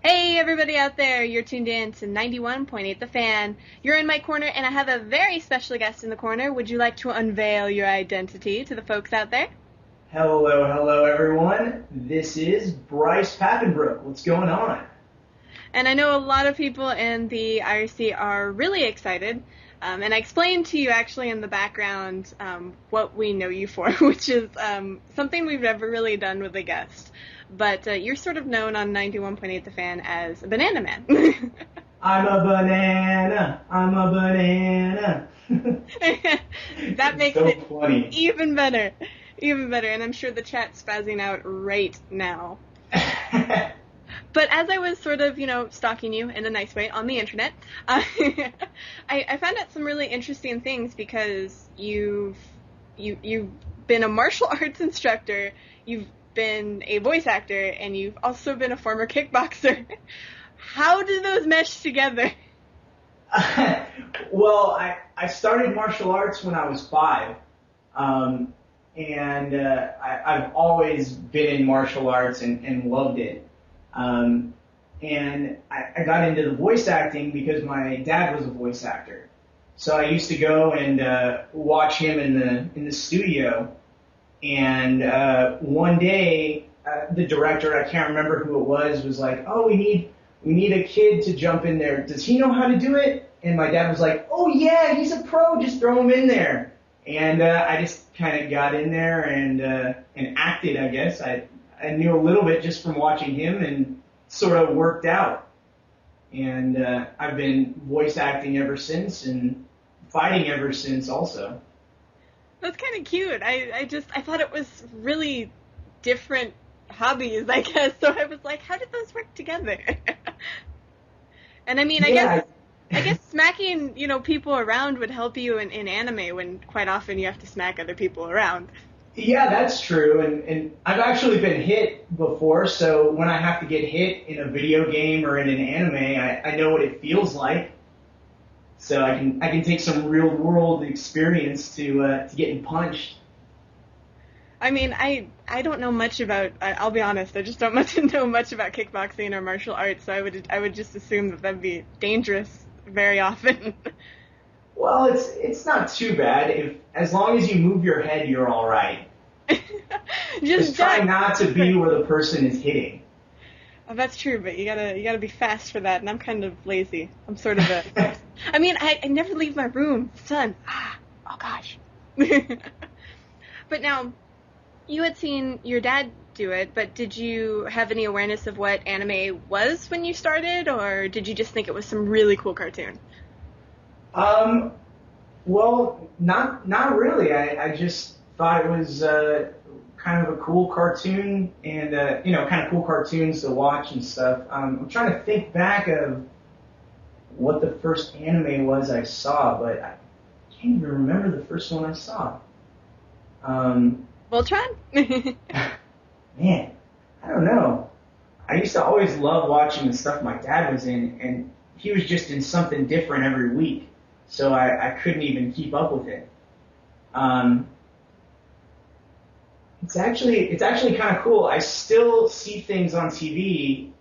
Hey, everybody out there, you're tuned in to 91.8 The Fan. You're in my corner, and I have a very special guest in the corner. Would you like to unveil your identity to the folks out there? Hello, everyone. This is Bryce Papenbrook. What's going on? And I know a lot of people in the IRC are really excited. And I explained to you actually in the background what we know you for, which is something we've never really done with a guest. But you're sort of known on 91.8 The Fan as a banana man. I'm a banana. I'm a banana. That makes so it funny. even better. Even better. And I'm sure the chat's spazzing out right now. But as I was sort of, stalking you in a nice way on the internet, I found out some really interesting things because you've been a martial arts instructor, you've been a voice actor, and you've also been a former kickboxer. How do those mesh together? Well, I started martial arts when I was 5. I've always been in martial arts and loved it. And I got into the voice acting because my dad was a voice actor. So I used to go and watch him in the studio. And one day, the director, I can't remember who it was like, "Oh, we need a kid to jump in there. Does he know how to do it?" And my dad was like, "Oh yeah, he's a pro. Just throw him in there." And I just kind of got in there and acted. I guess I knew a little bit just from watching him, and sort of worked out. And I've been voice acting ever since, and fighting ever since also. That's kind of cute. I thought it was really different hobbies, I guess. So I was like, how did those work together? And I mean, I guess smacking, people around would help you in anime when quite often you have to smack other people around. Yeah, that's true. And I've actually been hit before, so when I have to get hit in a video game or in an anime, I know what it feels like. So I can take some real world experience to getting punched. I mean, I don't know much about. I'll be honest. I just don't know much about kickboxing or martial arts. So I would just assume that that'd be dangerous very often. Well, it's not too bad. As long as you move your head, you're all right. Just try not to be where the person is hitting. Oh, that's true, but you gotta be fast for that, and I'm kind of lazy. I'm sort of a. I mean, I never leave my room, son. Oh gosh. But now, you had seen your dad do it, but did you have any awareness of what anime was when you started, or did you just think it was some really cool cartoon? Well, not really. I just thought it was kind of a cool cartoon, and kind of cool cartoons to watch and stuff. I'm trying to think back of what the first anime was I saw, but I can't even remember the first one I saw. Voltron? Man, I don't know. I used to always love watching the stuff my dad was in, and he was just in something different every week, so I couldn't even keep up with it. It's actually kind of cool. I still see things on TV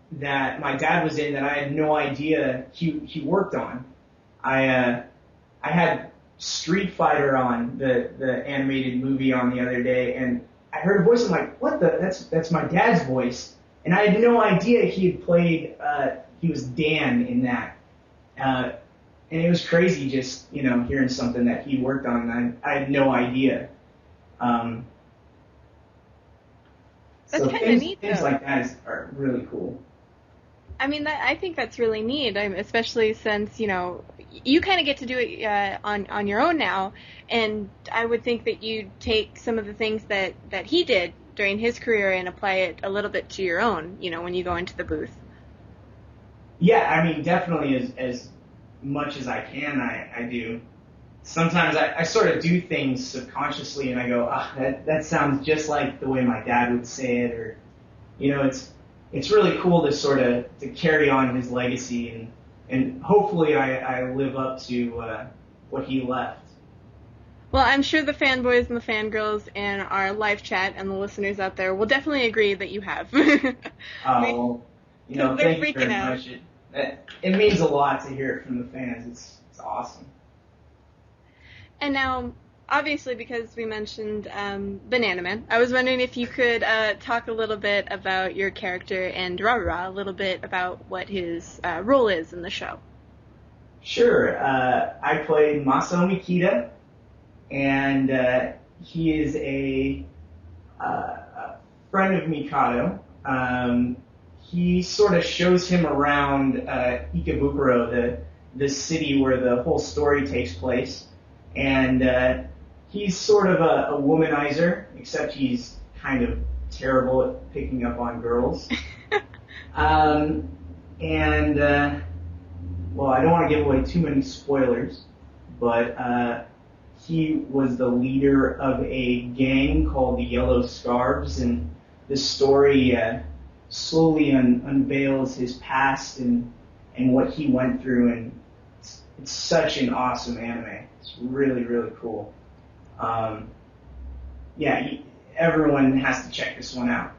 that my dad was in that I had no idea he worked on. I had Street Fighter on the animated movie on the other day, and I heard a voice. I'm like, what the? That's my dad's voice, and I had no idea he had played. He was Dan in that, and it was crazy just hearing something that he worked on, and I had no idea. That's so kind of neat, things though. like that are really cool. I mean, I think that's really neat, especially since, you kind of get to do it on your own now, and I would think that you'd take some of the things that he did during his career and apply it a little bit to your own, when you go into the booth. Yeah, I mean, definitely as much as I can, I do. Sometimes I sort of do things subconsciously, and I go, that sounds just like the way my dad would say it, or, it's really cool to sort of to carry on his legacy, and hopefully I live up to what he left. Well, I'm sure the fanboys and the fangirls in our live chat and the listeners out there will definitely agree that you have. They're thank you freaking very out. much. It means a lot to hear it from the fans. It's awesome. And now, obviously, because we mentioned Banana Man, I was wondering if you could talk a little bit about your character and Rara, a little bit about what his role is in the show. Sure. I played Masao Mikita, and he is a friend of Mikado. He sort of shows him around Ikebukuro, the city where the whole story takes place. And he's sort of a womanizer, except he's kind of terrible at picking up on girls. Well, I don't want to give away too many spoilers, but he was the leader of a gang called the Yellow Scarves, and the story slowly unveils his past and what he went through, and it's such an awesome anime. It's really, really cool. Everyone has to check this one out.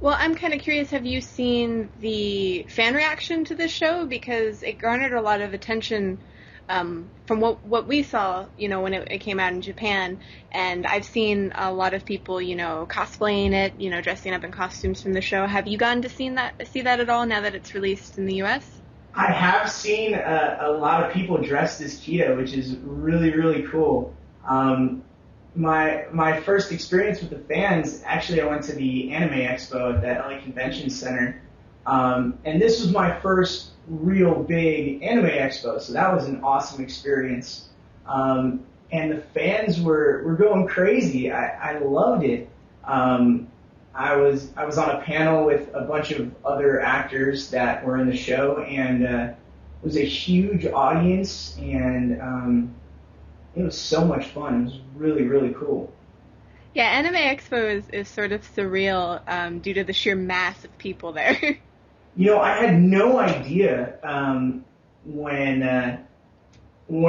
Well, I'm kind of curious, have you seen the fan reaction to this show? Because it garnered a lot of attention from what we saw, when it came out in Japan. And I've seen a lot of people, cosplaying it, dressing up in costumes from the show. Have you gotten to see that at all now that it's released in the U.S.? I have seen a lot of people dressed as Kita, which is really, really cool. My first experience with the fans, actually I went to the Anime Expo at the LA Convention Center, and this was my first real big Anime Expo, so that was an awesome experience. And the fans were going crazy. I loved it. I was on a panel with a bunch of other actors that were in the show, and it was a huge audience, and it was so much fun. It was really, really cool. Yeah, Anime Expo is sort of surreal due to the sheer mass of people there. I had no idea when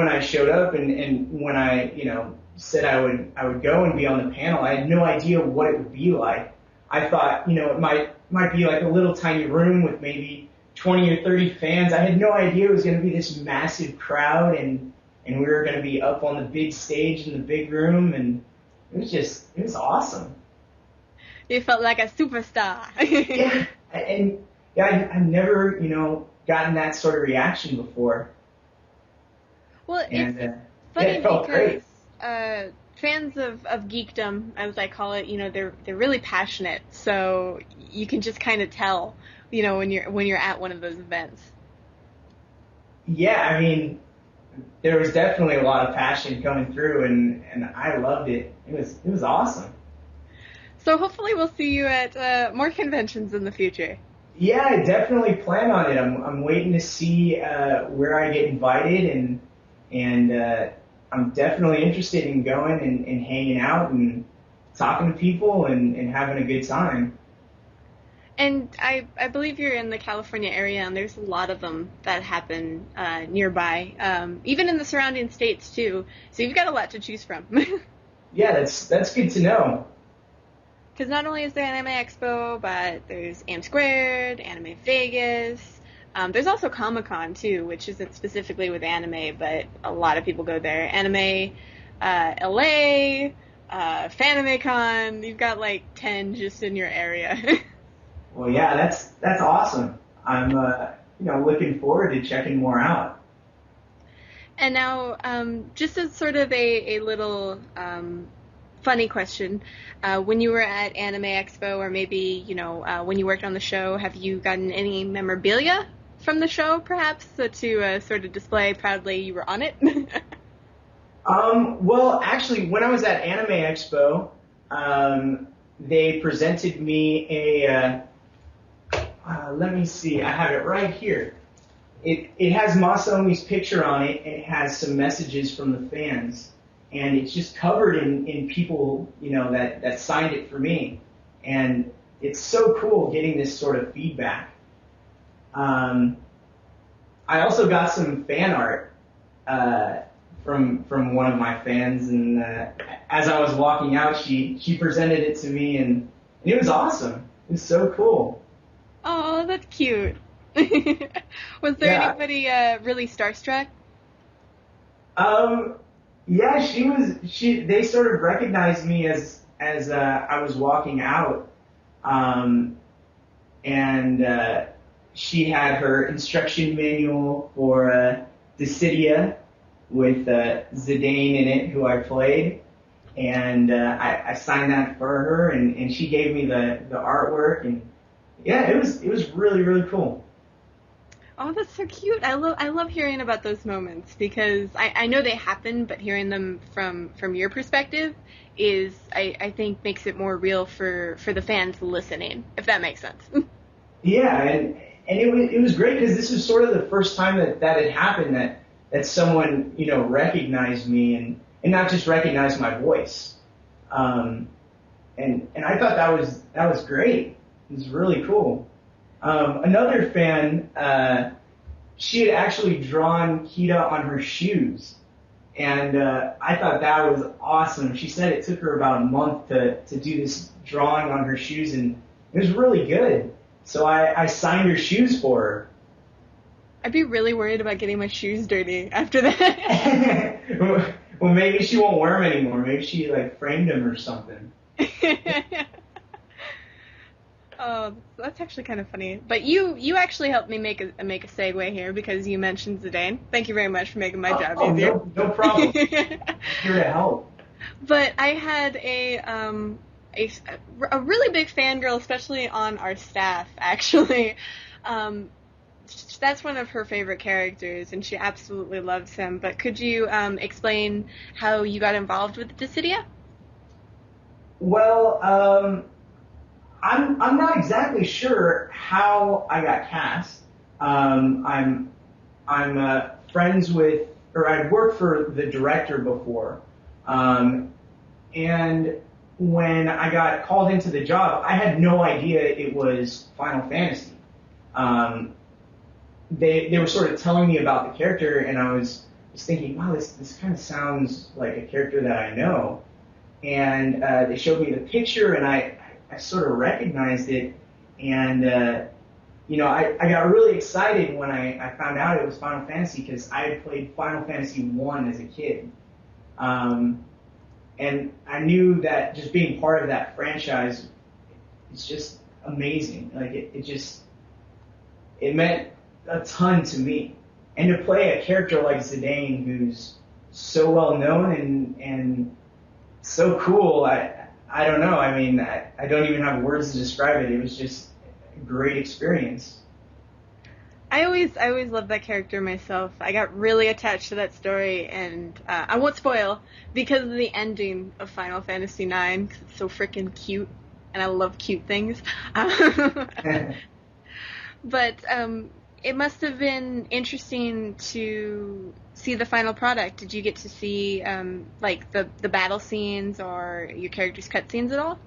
I showed up and when I said I would go and be on the panel. I had no idea what it would be like. I thought it might be like a little tiny room with maybe 20 or 30 fans. I had no idea it was going to be this massive crowd, and we were going to be up on the big stage in the big room, and it was awesome. You felt like a superstar. Yeah, I've never, gotten that sort of reaction before. Well, and, it's funny it felt because great. Fans of geekdom, as I call it, they're really passionate. So you can just kind of tell, when you're at one of those events. Yeah, I mean, there was definitely a lot of passion coming through, and I loved it. It was awesome. So hopefully we'll see you at more conventions in the future. Yeah, I definitely plan on it. I'm waiting to see where I get invited, and I'm definitely interested in going and hanging out and talking to people and having a good time. And I believe you're in the California area, and there's a lot of them that happen nearby, even in the surrounding states too. So you've got a lot to choose from. Yeah, that's good to know. Because not only is there Anime Expo, but there's Am Squared, Anime Vegas. There's also Comic-Con too, which isn't specifically with anime, but a lot of people go there. Anime LA, FanimeCon. You've got like 10 just in your area. Well, yeah, that's awesome. I'm looking forward to checking more out. And now, just as sort of a little funny question, when you were at Anime Expo, or maybe when you worked on the show, have you gotten any memorabilia from the show, perhaps, to sort of display proudly you were on it? Well, actually, when I was at Anime Expo, they presented me a. Let me see. I have it right here. It has Masaomi's picture on it, and it has some messages from the fans, and it's just covered in people, that signed it for me, and it's so cool getting this sort of feedback. I also got some fan art from one of my fans, and as I was walking out, she presented it to me, and it was awesome. It was so cool. Oh, that's cute. Was there Yeah. anybody really starstruck? Yeah, they sort of recognized me as I was walking out. Um, and she had her instruction manual for Dissidia with Zidane in it, who I played, and I signed that for her, and she gave me the artwork, and yeah, it was really really cool. Oh, that's so cute. I love hearing about those moments because I know they happen, but hearing them from your perspective is I think makes it more real for the fans listening, if that makes sense. Yeah, and it was great because this was sort of the first time that had happened that someone recognized me and not just recognized my voice. Um, and I thought that was great. It was really cool. Another fan, she had actually drawn Kita on her shoes, and I thought that was awesome. She said it took her about a month to do this drawing on her shoes, and it was really good. So I signed her shoes for her. I'd be really worried about getting my shoes dirty after that. Well, maybe she won't wear them anymore. Maybe she framed them or something. Oh, that's actually kind of funny. But you actually helped me make a segue here because you mentioned Zidane. Thank you very much for making my job easier. No problem. Here to help. But I had a really big fangirl, especially on our staff, actually. That's one of her favorite characters, and she absolutely loves him. But could you explain how you got involved with Dissidia? Well, I'm not exactly sure how I got cast. I'm friends with, or I'd worked for the director before, and when I got called into the job, I had no idea it was Final Fantasy. They were sort of telling me about the character, and I was thinking, wow, this kind of sounds like a character that I know. And they showed me the picture, and I sort of recognized it, and I got really excited when I found out it was Final Fantasy because I had played Final Fantasy 1 as a kid. And I knew that just being part of that franchise is just amazing. Like it meant a ton to me. And to play a character like Zidane, who's so well known and so cool, I don't know. I mean, I don't even have words to describe it. It was just a great experience. I always loved that character myself. I got really attached to that story, and I won't spoil because of the ending of Final Fantasy IX because it's so freaking cute, and I love cute things. But it must have been interesting to see the final product. Did you get to see the battle scenes or your character's cutscenes at all?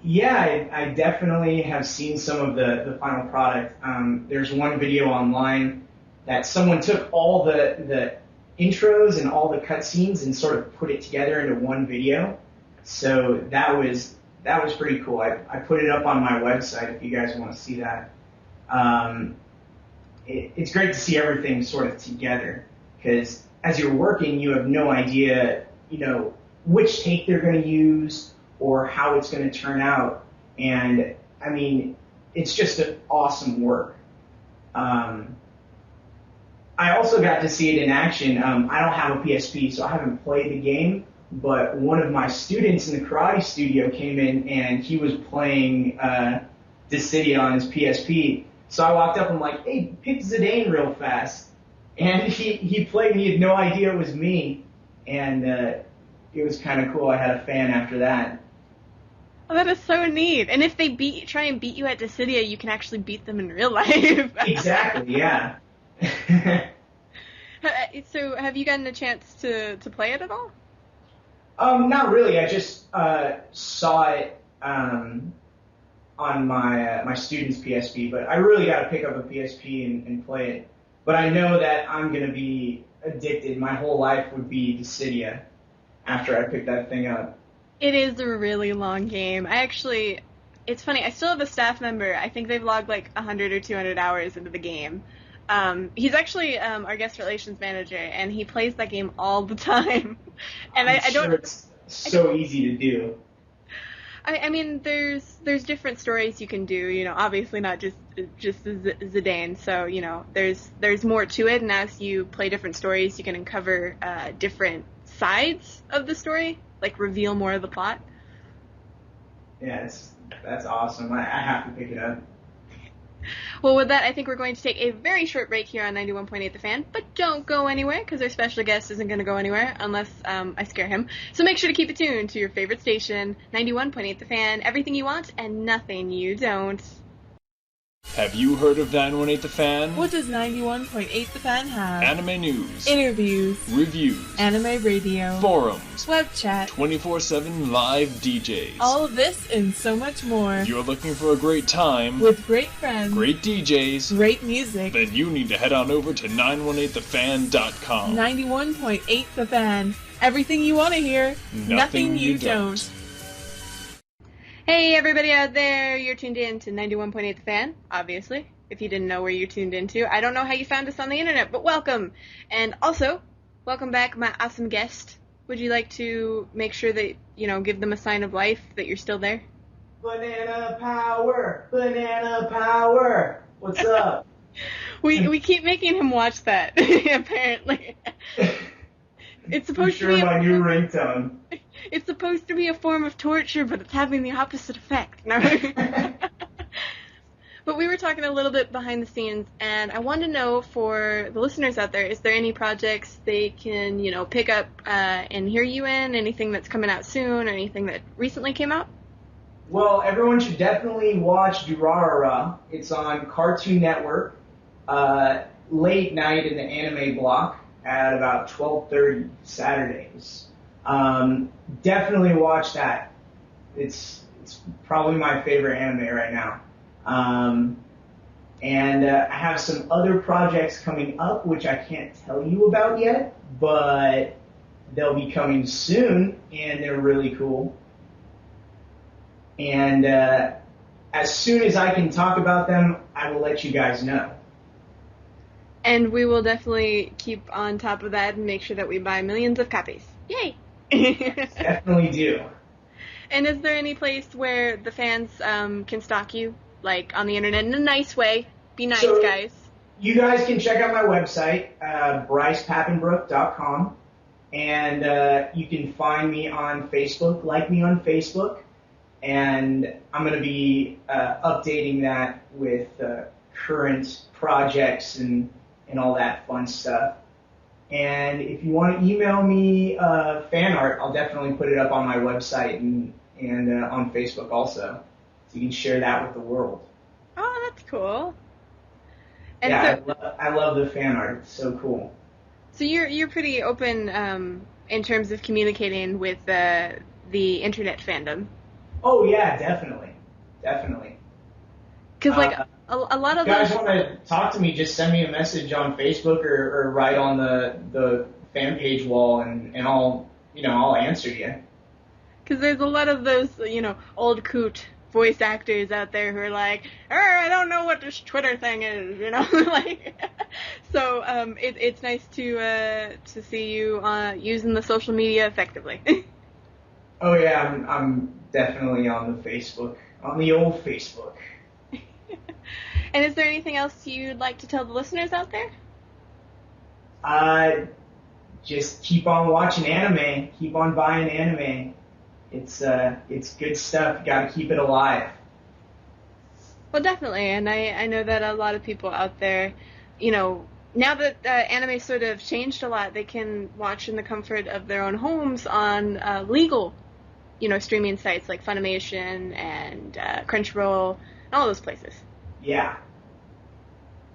Yeah, I definitely have seen some of the final product. There's one video online that someone took all the intros and all the cutscenes and sort of put it together into one video. So that was pretty cool. I put it up on my website if you guys want to see that. It's great to see everything sort of together because as you're working, you have no idea, which take they're going to use or how it's going to turn out. And I mean, it's just an awesome work. I also got to see it in action. I don't have a PSP, so I haven't played the game, but one of my students in the karate studio came in and he was playing Dissidia on his PSP. So I walked up and I'm like, hey, pick Zidane real fast. And he played and he had no idea it was me. And it was kind of cool. I had a fan after that. Oh, that is so neat. And if they try and beat you at Dissidia, you can actually beat them in real life. Exactly, yeah. So have you gotten a chance to play it at all? Not really. I just saw it on my student's PSP, but I really got to pick up a PSP and play it. But I know that I'm going to be addicted. My whole life would be Dissidia after I pick that thing up. It is a really long game. I it's funny. I still have a staff member. I think they've logged like 100 or 200 hours into the game. He's actually our guest relations manager, and he plays that game all the time. And I'm I don't. sure it's so easy to do. I mean, there's different stories you can do. You know, obviously not just Zidane. So you know, there's more to it, and as you play different stories, you can uncover different sides of the story, like reveal more of the plot. Yeah, that's awesome. I have to pick it up. Well, with that, I think we're going to take a very short break here on 91.8 The Fan, but don't go anywhere, because our special guest isn't going to go anywhere unless I scare him. So make sure to keep it tuned to your favorite station, 91.8 The Fan, everything you want and nothing you don't. Have you heard of 918 The Fan? What does 91.8 The Fan have? Anime news, Interviews, reviews, anime radio, forums, web chat, 24/7 live DJs. all of this and so much more. If you're looking for a great time, With great friends, great DJs, great music. then you need to head on over to 918thefan.com. 91.8 The Fan. Everything you want to hear, nothing you don't. Hey, everybody out there, you're tuned in to 91.8 The Fan, obviously. If you didn't know where you're tuned into, I don't know how you found us on the internet, but welcome. And also, welcome back, my awesome guest. Would you like to make sure that, you know, give them a sign of life that you're still there? Banana power! Banana power! What's up? We keep making him watch that, apparently. It's supposed to be my new ringtone. It's supposed to be a form of torture, but it's having the opposite effect. No. But we were talking a little bit behind the scenes, and I want to know for the listeners out there, is there any projects they can, you know, pick up and hear you in? Anything that's coming out soon, or anything that recently came out? Well, everyone should definitely watch Durarara. It's on Cartoon Network, late night in the anime block at about 12:30 Saturdays. Definitely watch that. It's probably my favorite anime right now. And I have some other projects coming up which I can't tell you about yet, but they'll be coming soon, and they're really cool. And as soon as I can talk about them, I will let you guys know. And we will definitely keep on top of that and make sure that we buy millions of copies. Yay! Definitely do. And is there any place where the fans can stalk you, like on the internet in a nice way? Be nice, So, guys. You guys can check out my website, brycepapenbrook.com, and you can find me on Facebook, like me on Facebook, and I'm going to be updating that with current projects and all that fun stuff. And if you want to email me fan art, I'll definitely put it up on my website and on Facebook also, so you can share that with the world. Oh, that's cool. And Yeah, so, I love the fan art. It's so cool. so you're pretty open in terms of communicating with the internet fandom. Oh yeah, definitely. Because like a lot of If you guys those, want to talk to me, just send me a message on Facebook or write on the fan page wall, and I'll answer you. because there's a lot of those, you know, old coot voice actors out there who are like, I don't know what this Twitter thing is, you know, like. So it's nice to see you using the social media effectively. Oh yeah, I'm definitely on the old Facebook. And is there anything else you'd like to tell the listeners out there? Just keep on watching anime, keep on buying anime. It's good stuff. You gotta keep it alive. Well, definitely, and I know that a lot of people out there, you know, now that anime sort of changed a lot, they can watch in the comfort of their own homes on legal, you know, streaming sites like Funimation and Crunchyroll, and all those places. Yeah.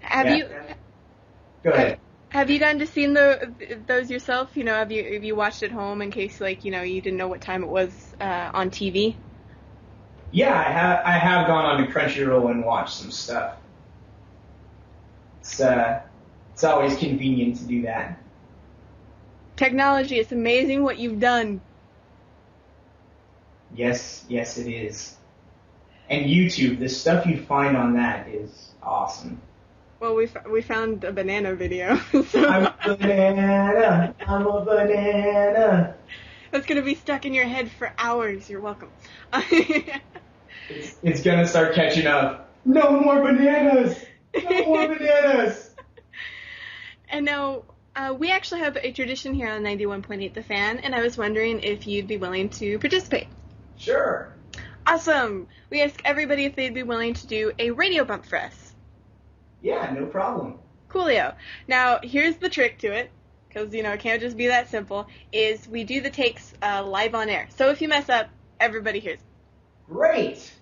Have Yeah. you? Go ahead. Have you gotten to see those yourself? You know, have you watched at home in case, like, you know, you didn't know what time it was on TV? Yeah, I have gone on to Crunchyroll and watched some stuff. It's always convenient to do that. Technology, it's amazing what you've done. Yes, it is. And YouTube, the stuff you find on that is awesome. Well, we found a banana video. So I'm a banana. I'm a banana. That's going to be stuck in your head for hours. You're welcome. It's going to start catching up. No more bananas. No more bananas. And now, we actually have a tradition here on 91.8 The Fan, and I was wondering if you'd be willing to participate. Sure. Awesome! We ask everybody if they'd be willing to do a radio bump for us. Yeah, no problem. Coolio. Now, here's the trick to it, because, it can't just be that simple, is we do the takes live on air. So if you mess up, everybody hears. Great!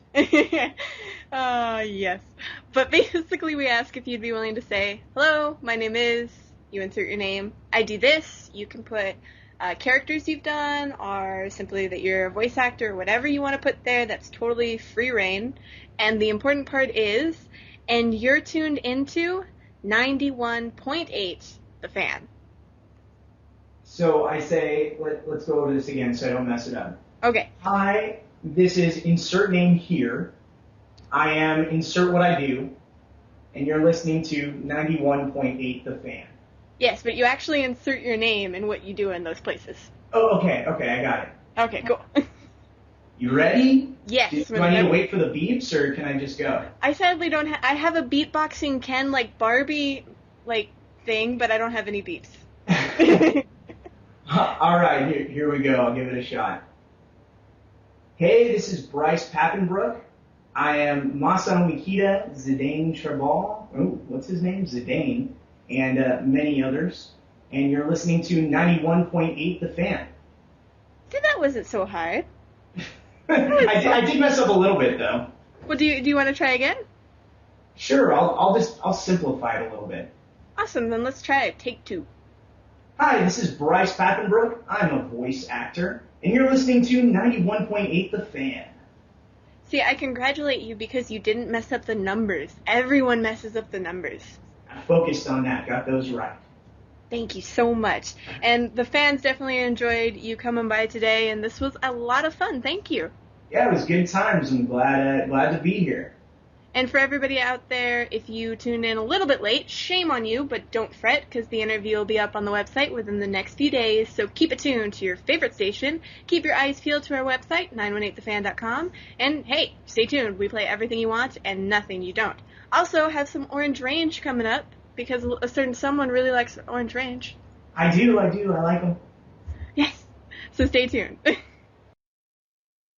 Yes. But basically we ask if you'd be willing to say, hello, my name is, you insert your name, I do this, you can put characters you've done, or simply that you're a voice actor, or whatever you want to put there, that's totally free reign. And the important part is, and you're tuned into 91.8 The Fan. So I say, let's go over this again so I don't mess it up. Okay. Hi, this is insert name here. I am insert what I do, and you're listening to 91.8 The Fan. Yes, but you actually insert your name and what you do in those places. Oh, okay, I got it. Okay, cool. You ready? Yes. Do I need to wait for the beeps, or can I just go? I sadly don't I have a beatboxing Ken, Barbie, thing, but I don't have any beeps. All right, here we go. I'll give it a shot. Hey, this is Bryce Papenbrook. I am Masao Mikita, Zidane Trabal. Oh, what's his name? Zidane. And many others. And you're listening to 91.8 The Fan. See, that wasn't so hard. I did mess up a little bit, though. Well, do you want to try again? Sure, I'll simplify it a little bit. Awesome, then let's try it. Take 2. Hi, this is Bryce Papenbrook. I'm a voice actor, and you're listening to 91.8 The Fan. See, I congratulate you because you didn't mess up the numbers. Everyone messes up the numbers. I focused on that, got those right. Thank you so much. And the fans definitely enjoyed you coming by today, and this was a lot of fun. Thank you. Yeah, it was good times. I'm glad to be here. And for everybody out there, if you tuned in a little bit late, shame on you, but don't fret, because the interview will be up on the website within the next few days, so keep it tuned to your favorite station, keep your eyes peeled to our website, 918thefan.com, and hey, stay tuned, we play everything you want and nothing you don't. Also, have some Orange Range coming up, because a certain someone really likes Orange Range. I do, I like them. Yes, so stay tuned.